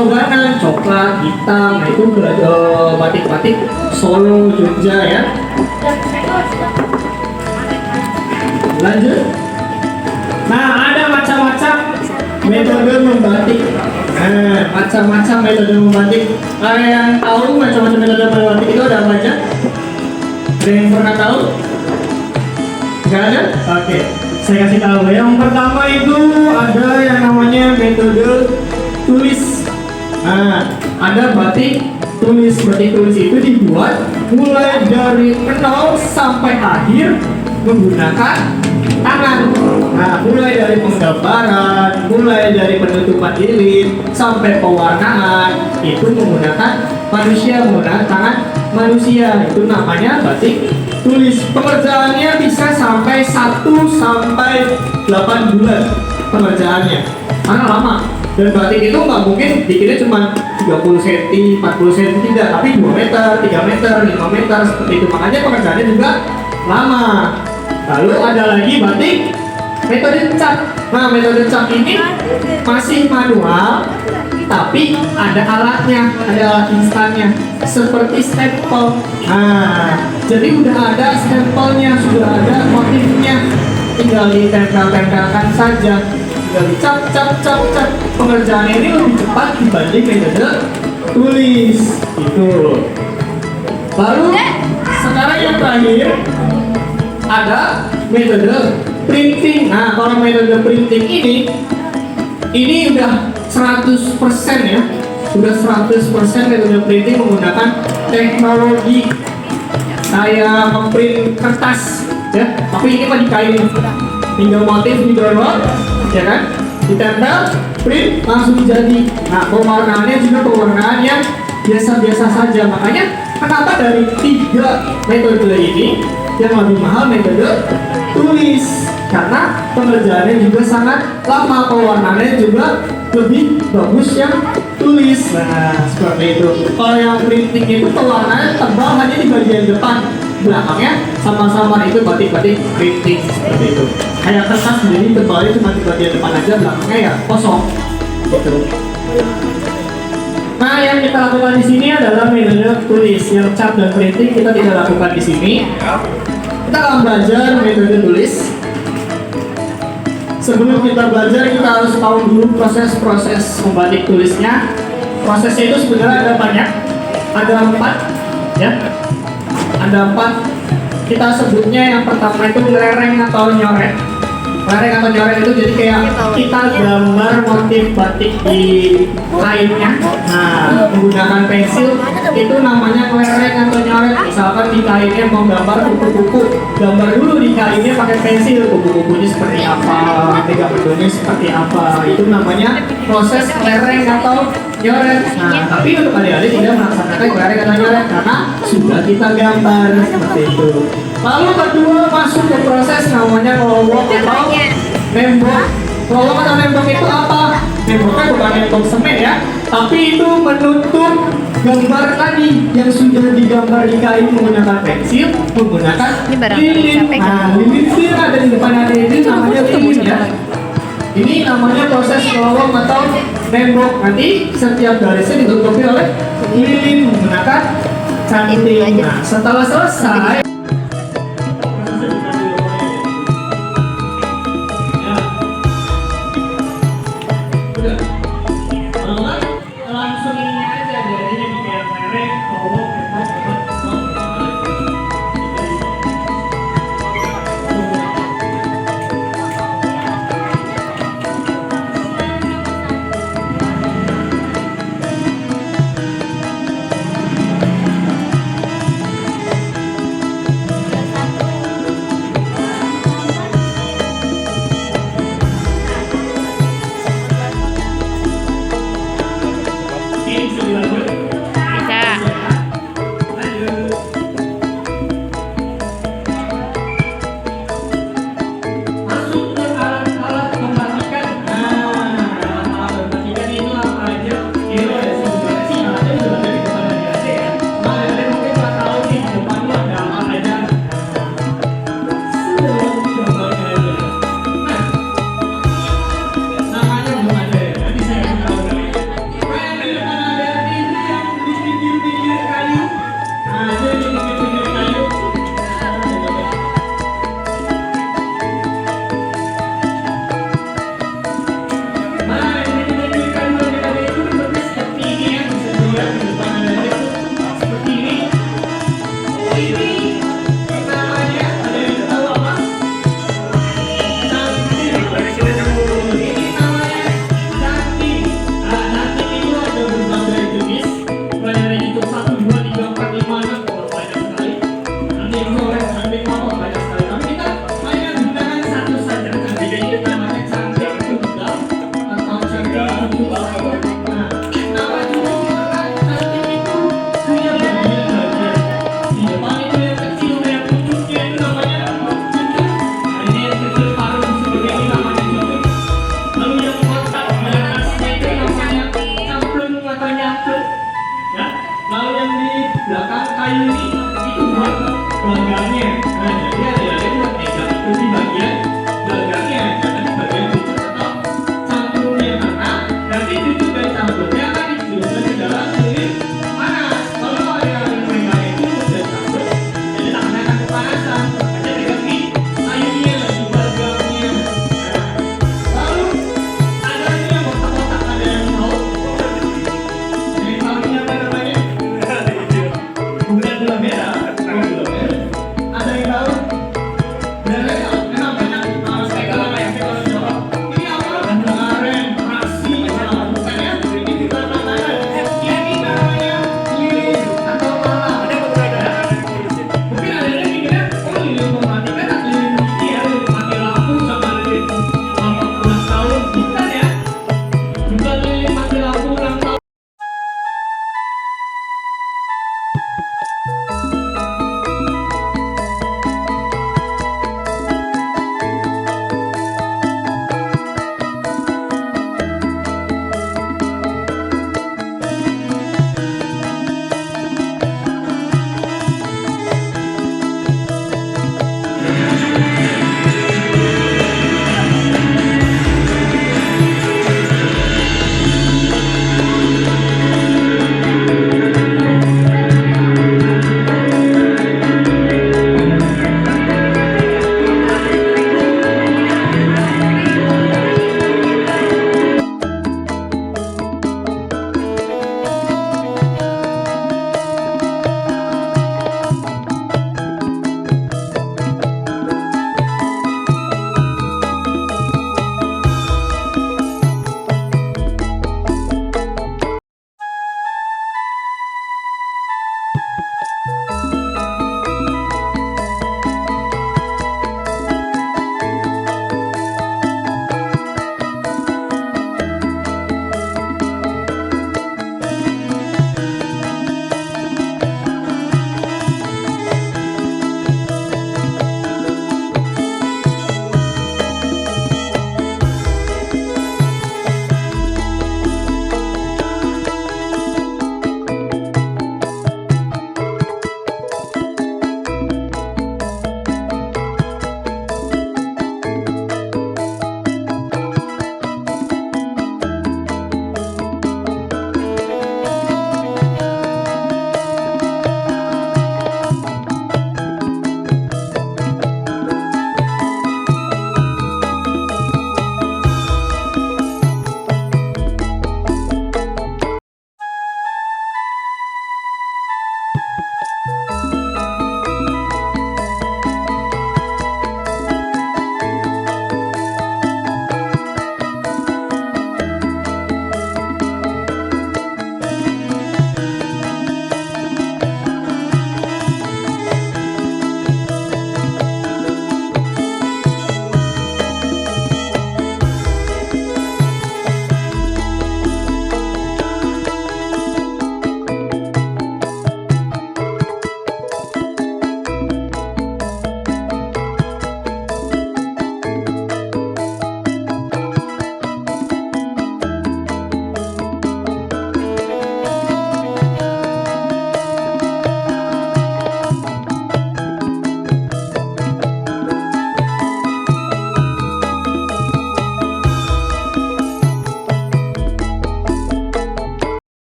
kesobanan, coklat, hitam, nah itu batik-batik Solo, Jogja ya. Lanjut. Nah, ada macam-macam metode membatik. Macam-macam metode membatik. Yang tahu macam-macam metode membatik itu ada apa aja? Ada yang pernah tahu? Nggak ada? Oke, saya kasih tahu. Yang pertama itu ada yang namanya metode tulis. Nah, ada batik tulis. Batik tulis itu dibuat mulai dari 0 sampai akhir menggunakan tangan. Nah, mulai dari penggambaran, mulai dari penutupan lilin sampai pewarnaan itu menggunakan manusia, menggunakan tangan manusia. Itu namanya batik tulis. Pengerjaannya bisa sampai 1 sampai 8 bulan pengerjaannya. Karena lama. Dan batik itu nggak mungkin bikinnya cuma 30 cm, 40 cm, tidak, tapi 2 meter, 3 meter, 5 meter seperti itu. Makanya pengerjaannya juga lama. Lalu ada lagi batik metode cat. Nah, metode cat ini masih manual, tapi ada alatnya, ada alat instannya, seperti stempel. Nah, jadi udah ada stempelnya, sudah ada motifnya, tinggal ditempel-tempelkan saja, tinggal dicap. Pengerjaannya ini lebih cepat dibanding metode tulis. Itu. Lalu sekarang yang terakhir ada metode printing. Nah, kalau metode printing ini udah 100% ya. Sudah 100% metode printing menggunakan teknologi kayak ngeprint kertas ya. Tapi ini mah di kain. Tinggal motif didorong, ya kan? Ditempel, print, langsung jadi. Nah, pewarnaannya juga pewarnaan yang biasa-biasa saja. Makanya kenapa dari 3 metode ini yang lebih mahal metode tulis, karena pengerjaannya juga sangat lama, pewarnaannya juga lebih bagus yang tulis. Nah, seperti itu. Kalau yang printing itu pewarnaannya tebal hanya di bagian depan, belakangnya sama-sama itu batik-batik printing seperti itu. Kayak kertas jadi tebalnya cuma di bagian depan aja, belakangnya ya kosong. Gitu. Nah, yang kita lakukan di sini adalah metode tulis. Yang cat dan printing kita tidak lakukan di sini. Kita akan belajar metode tulis. Sebelum kita belajar, kita harus tahu dulu proses-proses membatik tulisnya. Prosesnya itu sebenarnya ada banyak. Ada 4, ya. Ada 4. Kita sebutnya yang pertama itu lereng atau nyoret. Lereng atau nyoret itu jadi kayak kita gambar motif batik di kainnya. Nah, menggunakan pensil itu namanya lereng atau nyoret. Misalkan di kainnya mau gambar kupu-kupu, gambar dulu di kainnya pakai pensil, kupu-kupunya seperti apa, bentuknya seperti apa. Itu namanya proses lereng atau nyoret. Nah, tapi untuk adik-adik tidak melaksanakan lereng atau nyoret karena sudah kita gambar seperti itu. Lalu kedua masuk ke proses namanya lowong atau nembok. Lowong atau nembok itu apa? Nemboknya bukan nembok semen ya, tapi itu menutup gambar tadi yang sudah digambar di kain menggunakan pensil, menggunakan lilin. Nah, lilin itu yang ada di depan adik ini namanya lilin ya. Ini namanya proses lowong atau nembok. Nanti setiap garisnya ditutupi oleh lilin menggunakan canting. Nah, setelah selesai langsung ini aja jadinya di kayak lereng, lowong, kayu ini itu buat gelanggalnya. Nah, jadi ada buat megang itu di bagian gelanggalnya. Jangan di bagian cucuk atau cangkulnya karena nanti cucuk dan cangkulnya akan dijerumuskan ke dalam kulit panas. Kalau ada yang megang cucuk dan cangkul, jadi tangannya akan kepanasan. Makanya pegang di kayunya di gelanggalnya. Nah, lalu ada lagi yang kotak-kotak, ada yang tahu? Yang tahu ini apa namanya? Bukan gula merah. Ada yang tahu? Memang banyak saya kalau jorok. Ini apa? Gula aren, terasi, bukan ya? Ini juga makanan. Ini namanya lilin atau pala. Mungkin ada yang mikirnya, oh lilin mematikan, lilin ini ya, lilin mati lampu sama lilin ulang tahun. Bukan ya? Bukan lilin mati lampu ulang tahun.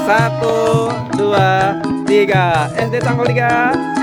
1, 2, 3. SD Tanggul 3.